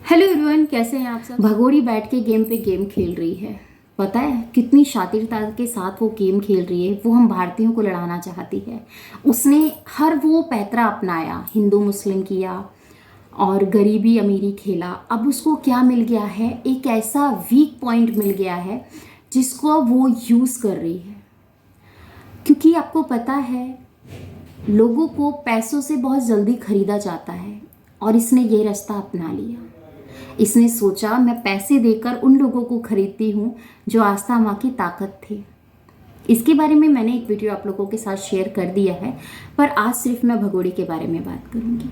Hello everyone, कैसे हैं आप सब। भगोड़ी बैठ के गेम पे गेम खेल रही है। पता है कितनी शातिरता के साथ वो गेम खेल रही है। वो हम भारतीयों को लड़ाना चाहती है। उसने हर वो पैतरा अपनाया, हिंदू मुस्लिम किया और गरीबी अमीरी खेला। अब उसको क्या मिल गया है, एक ऐसा वीक पॉइंट मिल गया है जिसको वो यूज़ कर रही है। क्योंकि आपको पता है लोगों को पैसों से बहुत जल्दी खरीदा जाता है और इसने ये रास्ता अपना लिया। इसने सोचा मैं पैसे देकर उन लोगों को खरीदती हूँ जो आस्था माँ की ताकत थी। इसके बारे में मैंने एक वीडियो आप लोगों के साथ शेयर कर दिया है, पर आज सिर्फ मैं भगोड़ी के बारे में बात करूँगी।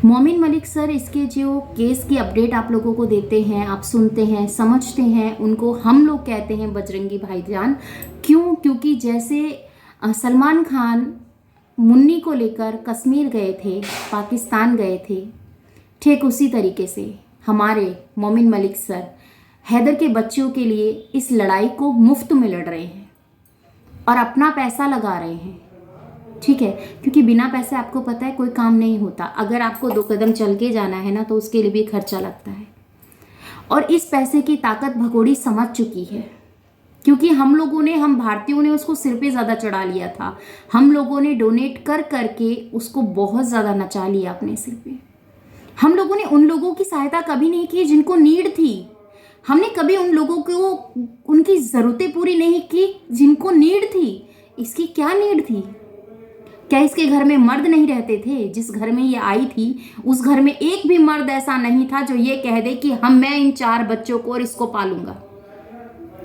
मोमिन मलिक सर इसके जो केस की अपडेट आप लोगों को देते हैं, आप सुनते हैं, समझते हैं, उनको हम लोग कहते हैं बजरंगी भाईजान। क्यों? क्योंकि जैसे सलमान खान मुन्नी को लेकर कश्मीर गए थे, पाकिस्तान गए थे, ठीक उसी तरीके से हमारे मोमिन मलिक सर हैदर के बच्चों के लिए इस लड़ाई को मुफ्त में लड़ रहे हैं और अपना पैसा लगा रहे हैं। ठीक है, क्योंकि बिना पैसे आपको पता है कोई काम नहीं होता। अगर आपको 2 कदम चल के जाना है ना, तो उसके लिए भी खर्चा लगता है। और इस पैसे की ताकत भगोड़ी समझ चुकी है, क्योंकि हम भारतीयों ने उसको सिर पे ज़्यादा चढ़ा लिया था। हम लोगों ने डोनेट कर करके उसको बहुत ज़्यादा नचा लिया अपने सिर पे। हम लोगों ने उन लोगों की सहायता कभी नहीं की जिनको नीड थी। हमने कभी उन लोगों को उनकी ज़रूरतें पूरी नहीं की जिनको नीड थी। इसकी क्या नीड थी? क्या इसके घर में मर्द नहीं रहते थे? जिस घर में ये आई थी उस घर में एक भी मर्द ऐसा नहीं था जो ये कह दे कि मैं इन 4 बच्चों को और इसको पालूंगा।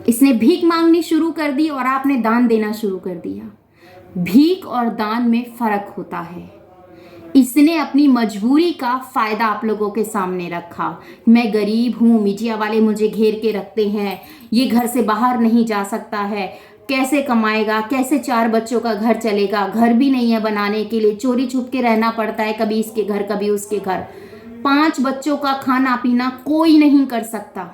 इसने भीख मांगनी शुरू कर दी और आपने दान देना शुरू कर दिया। भीख और दान में फर्क होता है। इसने अपनी मजबूरी का फायदा आप लोगों के सामने रखा। मैं गरीब हूँ, मीडिया वाले मुझे घेर के रखते हैं, ये घर से बाहर नहीं जा सकता है, कैसे कमाएगा, कैसे 4 बच्चों का घर चलेगा, घर भी नहीं है बनाने के लिए, चोरी छुप के रहना पड़ता है, कभी इसके घर कभी उसके घर। 5 बच्चों का खाना पीना कोई नहीं कर सकता।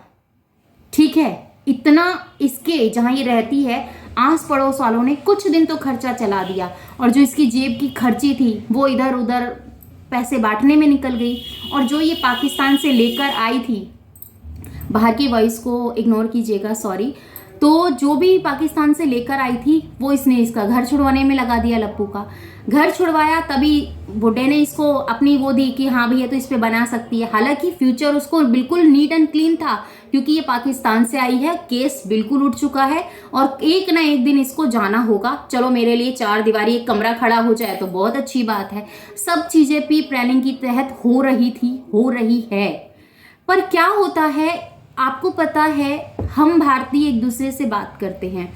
ठीक है, इतना इसके जहाँ ये रहती है आस पड़ोस वालों ने कुछ दिन तो खर्चा चला दिया, और जो इसकी जेब की खर्ची थी वो इधर उधर पैसे बांटने में निकल गई। और जो ये पाकिस्तान से लेकर आई थी, बाहर की वॉइस को इग्नोर कीजिएगा, सॉरी, तो जो भी पाकिस्तान से लेकर आई थी वो इसने इसका घर छुड़वाने में लगा दिया। लप्पू का घर छुड़वाया, तभी बुड्ढे ने इसको अपनी वो दी कि हाँ भैया तो इस पे बना सकती है। हालांकि फ्यूचर उसको बिल्कुल नीट एंड क्लीन था, क्योंकि ये पाकिस्तान से आई है, केस बिल्कुल उठ चुका है और एक ना एक दिन इसको जाना होगा। चलो मेरे लिए 4 दीवारी एक कमरा खड़ा हो जाए तो बहुत अच्छी बात है। सब चीजें प्री प्लानिंग की तहत हो रही थी, हो रही है। पर क्या होता है आपको पता है, हम भारतीय एक दूसरे से बात करते हैं।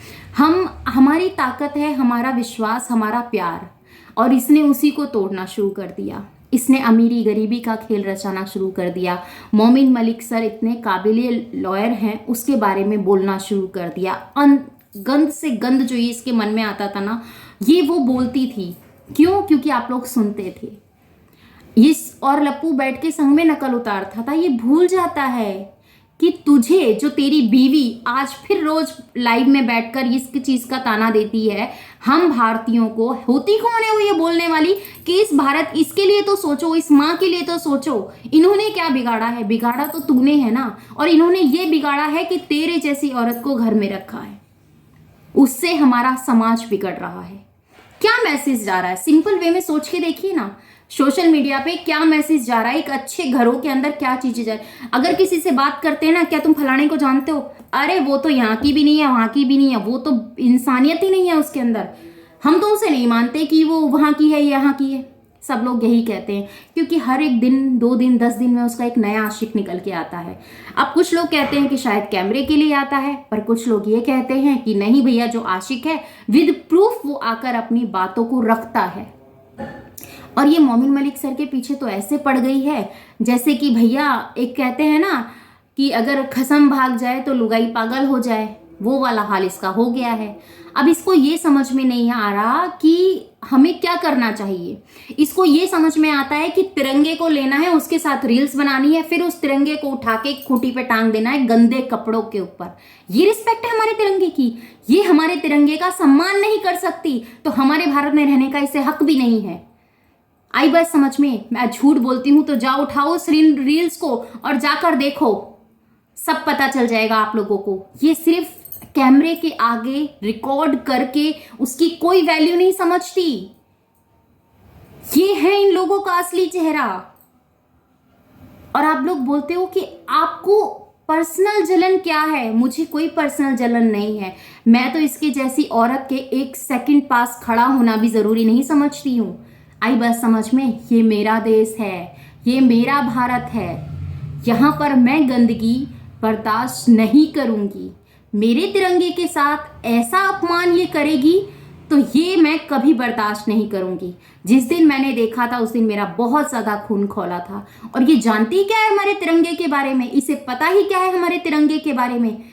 हमारी ताकत है हमारा विश्वास, हमारा प्यार, और इसने उसी को तोड़ना शुरू कर दिया। इसने अमीरी गरीबी का खेल रचाना शुरू कर दिया। मोमिन मलिक सर इतने काबिले लॉयर हैं, उसके बारे में बोलना शुरू कर दिया। गंद से गंद जो ये इसके मन में आता था ना, ये वो बोलती थी। क्यों? क्योंकि आप लोग सुनते थे। और लप्पू बैठ के संग में नकल उतारता था। ये भूल जाता है कि तुझे, जो तेरी बीवी आज फिर रोज लाइव में बैठकर इस चीज का ताना देती है, हम भारतीयों को, होती कौन है वो ये बोलने वाली कि इस भारत, इसके लिए तो सोचो, इस माँ के लिए तो सोचो। इन्होंने क्या बिगाड़ा है? बिगाड़ा तो तूने है ना। और इन्होंने ये बिगाड़ा है कि तेरे जैसी औरत को घर में रखा है, उससे हमारा समाज बिगड़ रहा है। क्या मैसेज जा रहा है? सिंपल वे में सोच के देखिए ना, सोशल मीडिया पे क्या मैसेज जा रहा है, एक अच्छे घरों के अंदर क्या चीजें जा रही है। अगर किसी से बात करते हैं ना, क्या तुम फलाने को जानते हो? अरे वो तो यहाँ की भी नहीं है, वहां की भी नहीं है, वो तो इंसानियत ही नहीं है उसके अंदर। हम तो उसे नहीं मानते कि वो वहां की है, यहाँ की है। सब लोग यही कहते हैं, क्योंकि हर एक दिन, 2 दिन, 10 दिन में उसका एक नया आशिक निकल के आता है। अब कुछ लोग कहते हैं कि शायद कैमरे के लिए आता है, पर कुछ लोग ये कहते हैं कि नहीं भैया, जो आशिक है विद प्रूफ वो आकर अपनी बातों को रखता है। और ये मोमिन मलिक सर के पीछे तो ऐसे पड़ गई है जैसे कि भैया, एक कहते हैं ना कि अगर खसम भाग जाए तो लुगाई पागल हो जाए, वो वाला हाल इसका हो गया है। अब इसको ये समझ में नहीं आ रहा कि हमें क्या करना चाहिए। इसको ये समझ में आता है कि तिरंगे को लेना है, उसके साथ रील्स बनानी है, फिर उस तिरंगे को उठा के खूंटी पे टांग देना है गंदे कपड़ों के ऊपर। ये रिस्पेक्ट है हमारे तिरंगे की? ये हमारे तिरंगे का सम्मान नहीं कर सकती तो हमारे भारत में रहने का इसे हक भी नहीं है। आई बात समझ में? मैं झूठ बोलती हूं तो जाओ उठाओ उस रील्स को और जाकर देखो, सब पता चल जाएगा आप लोगों को। ये सिर्फ कैमरे के आगे रिकॉर्ड करके उसकी कोई वैल्यू नहीं समझती। ये है इन लोगों का असली चेहरा। और आप लोग बोलते हो कि आपको पर्सनल जलन क्या है? मुझे कोई पर्सनल जलन नहीं है। मैं तो इसके जैसी औरत के एक सेकंड पास खड़ा होना भी जरूरी नहीं समझती हूं। आई बात समझ में? ये मेरा देश है, ये मेरा भारत है। यहां पर मैं गंदगी बर्दाश्त नहीं करूंगी। मेरे तिरंगे के साथ ऐसा अपमान ये करेगी तो ये मैं कभी बर्दाश्त नहीं करूंगी। जिस दिन मैंने देखा था उस दिन मेरा बहुत ज्यादा खून खौला था। और ये जानती क्या है हमारे तिरंगे के बारे में? इसे पता ही क्या है हमारे तिरंगे के बारे में?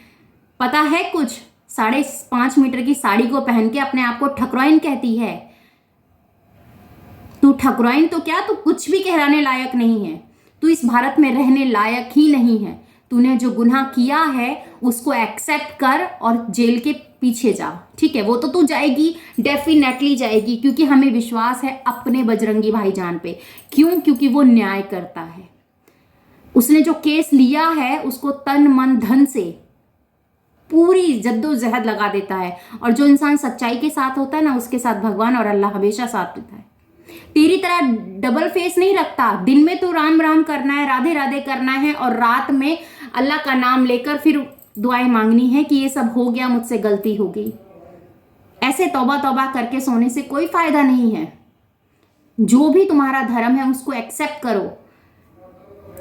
पता है कुछ? 5.5 मीटर की साड़ी को पहन के अपने आप को ठकुराइन कहती है। तू ठकुराइन तो क्या, तू कुछ भी कहलाने लायक नहीं है। तू इस भारत में रहने लायक ही नहीं है। तूने जो गुनाह किया है उसको एक्सेप्ट कर और जेल के पीछे जा। ठीक है, वो तो तू जाएगी, डेफिनेटली जाएगी, क्योंकि हमें विश्वास है अपने बजरंगी भाईजान पे। क्यों? क्योंकि वो न्याय करता है। उसने जो केस लिया है उसको तन मन धन से पूरी जद्दोजहद लगा देता है। और जो इंसान सच्चाई के साथ होता है ना, उसके साथ भगवान और अल्लाह हमेशा साथ देता है। तेरी तरह डबल फेस नहीं रखता। दिन में तो राम राम करना है, राधे राधे करना है, और रात में अल्लाह का नाम लेकर फिर दुआएं मांगनी है कि ये सब हो गया, मुझसे गलती हो गई। ऐसे तौबा तौबा करके सोने से कोई फायदा नहीं है। जो भी तुम्हारा धर्म है उसको एक्सेप्ट करो,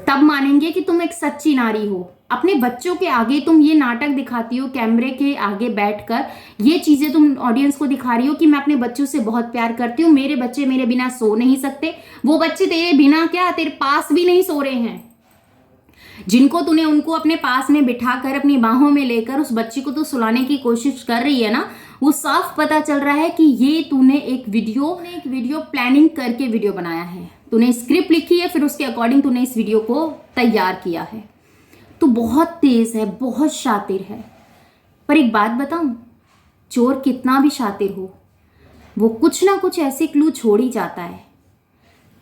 तब मानेंगे कि तुम एक सच्ची नारी हो। अपने बच्चों के आगे तुम ये नाटक दिखाती हो, कैमरे के आगे बैठकर ये चीजें तुम ऑडियंस को दिखा रही हो कि मैं अपने बच्चों से बहुत प्यार करती हूँ, मेरे बच्चे मेरे बिना सो नहीं सकते। वो बच्चे तेरे बिना क्या, तेरे पास भी नहीं सो रहे हैं। जिनको तूने उनको अपने पास में बिठाकर अपनी बाहों में लेकर उस बच्ची को तो सुलाने की कोशिश कर रही है ना, वो साफ पता चल रहा है कि ये तूने एक वीडियो प्लानिंग करके वीडियो बनाया है। तूने स्क्रिप्ट लिखी है, फिर उसके अकॉर्डिंग तूने इस वीडियो को तैयार किया है। तू बहुत तेज है, बहुत शातिर है। पर एक बात बताऊं, चोर कितना भी शातिर हो, वो कुछ ना कुछ ऐसे क्लू छोड़ ही जाता है।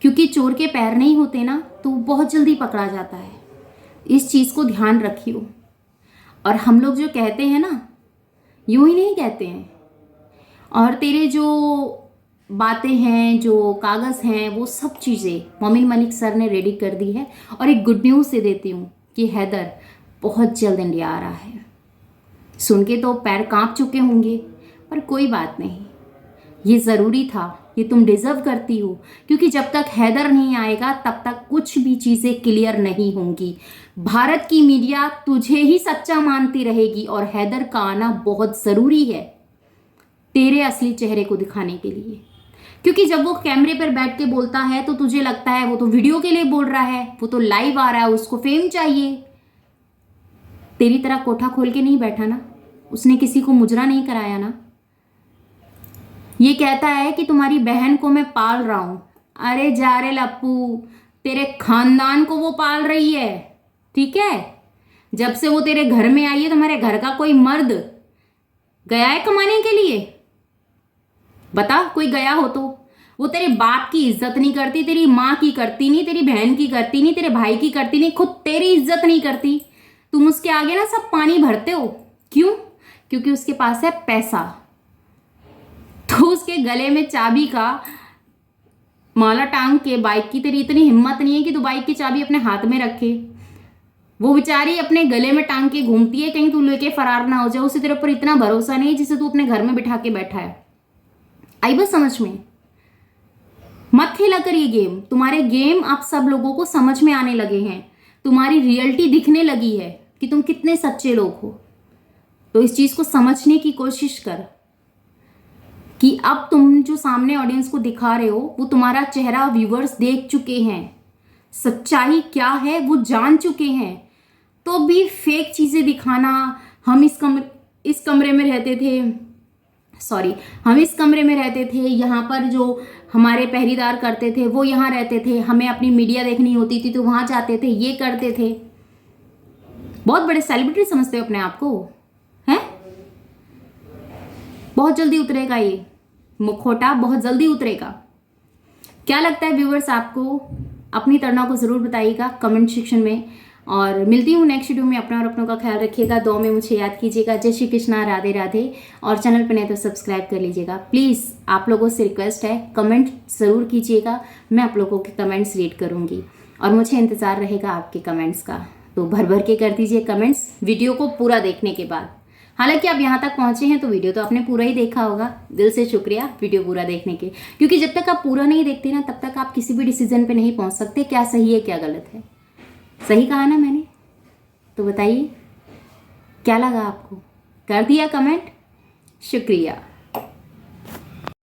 क्योंकि चोर के पैर नहीं होते ना, तो बहुत जल्दी पकड़ा जाता है। इस चीज को ध्यान रखियो। और हम लोग जो कहते हैं ना, यूं ही नहीं कहते हैं। और तेरे जो बातें हैं, जो कागज हैं, वो सब चीजें मोमिन मलिक सर ने रेडी कर दी है। और एक गुड न्यूज से देती हूँ कि हैदर बहुत जल्द इंडिया आ रहा है। सुन के तो पैर कांप चुके होंगे, पर कोई बात नहीं, ये जरूरी था, ये तुम डिजर्व करती हो। क्योंकि जब तक हैदर नहीं आएगा तब तक कुछ भी चीजें क्लियर नहीं होंगी। भारत की मीडिया तुझे ही सच्चा मानती रहेगी और हैदर का आना बहुत जरूरी है तेरे असली चेहरे को दिखाने के लिए। क्योंकि जब वो कैमरे पर बैठ के बोलता है तो तुझे लगता है वो तो वीडियो के लिए बोल रहा है, वो तो लाइव आ रहा है, उसको फेम चाहिए। तेरी तरह कोठा खोल के नहीं बैठा ना, उसने किसी को मुजरा नहीं कराया ना। ये कहता है कि तुम्हारी बहन को मैं पाल रहा हूं। अरे जा रे लप्पू, तेरे खानदान को वो पाल रही है। ठीक है, जब से वो तेरे घर में आई है तुम्हारे घर का कोई मर्द गया है कमाने के लिए? बता, कोई गया हो तो। वो तेरे बाप की इज्जत नहीं करती, तेरी माँ की करती नहीं, तेरी बहन की करती नहीं, तेरे भाई की करती नहीं, खुद तेरी इज्जत नहीं करती। तुम उसके आगे ना सब पानी भरते हो। क्यों? क्योंकि उसके पास है पैसा। तो उसके गले में चाबी का माला टांग के बाइक की तेरी इतनी हिम्मत नहीं है कि तू बाइक की चाबी अपने हाथ में रखे। वो बेचारी अपने गले में टांग के घूमती है, कहीं तू लेके फरार ना हो जाए। उसे तेरे ऊपर इतना भरोसा नहीं जिसे तू अपने घर में बिठा के बैठा है। आई बस समझ में? मत खेला कर ये गेम। तुम्हारे गेम आप सब लोगों को समझ में आने लगे हैं। तुम्हारी रियलिटी दिखने लगी है कि तुम कितने सच्चे लोग हो। तो इस चीज को समझने की कोशिश कर कि अब तुम जो सामने ऑडियंस को दिखा रहे हो वो तुम्हारा चेहरा व्यूअर्स देख चुके हैं, सच्चाई क्या है वो जान चुके हैं। तो भी फेक चीजें दिखाना, हम इस कमरे में रहते थे, हम इस कमरे में रहते थे, यहाँ पर जो हमारे पहरेदार करते थे वो यहाँ रहते थे, हमें अपनी मीडिया देखनी होती थी तो वहां जाते थे, ये करते थे। बहुत बड़े सेलिब्रिटी समझते हो अपने आप को, हैं? बहुत जल्दी उतरेगा ये मुखौटा, बहुत जल्दी उतरेगा। क्या लगता है व्यूवर्स आपको? अपनी तड़ना को ज़रूर बताइएगा कमेंट सेक्शन में। और मिलती हूँ नेक्स्ट वीडियो में। अपना और अपनों का ख्याल रखिएगा, दुआ में मुझे याद कीजिएगा। जय श्री कृष्णा, राधे राधे। और चैनल पर नहीं तो सब्सक्राइब कर लीजिएगा प्लीज़। आप लोगों से रिक्वेस्ट है, कमेंट ज़रूर कीजिएगा, मैं आप लोगों के कमेंट्स रीड करूँगी और मुझे इंतज़ार रहेगा आपके कमेंट्स का। तो भर भर के कर दीजिए कमेंट्स वीडियो को पूरा देखने के बाद। हालांकि आप यहाँ तक पहुँचे हैं तो वीडियो तो आपने पूरा ही देखा होगा। दिल से शुक्रिया वीडियो पूरा देखने के, क्योंकि जब तक आप पूरा नहीं देखते ना तब तक आप किसी भी डिसीजन पे नहीं पहुँच सकते क्या सही है क्या गलत है। सही कहा ना मैंने? तो बताइए क्या लगा आपको? कर दिया कमेंट? शुक्रिया।